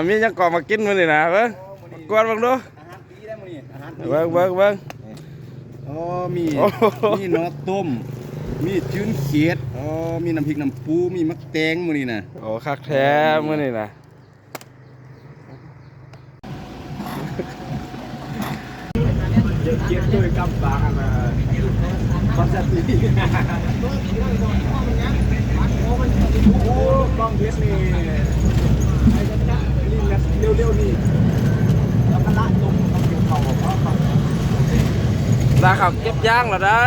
มียังก่อมากินมื้อนี่นะเบิ่งกวนเบิ่งดูเบิ่งอ๋อมีนอต้มมีจื้นเขียดอ๋อมีน้ำพริกน้ำปูมีมักแตงมื้อนี้นะโอ้คักแท้มื้อนี่นะเขียดด้วยกับปากนะภาษาตีโอ้กล้องเพชรนี่ไอ้กระจะนี่แหละเร็วๆนี่แล้วก็ละลงเกี่ยวเขาเพราะลาขับเก็บย่างเหรอได้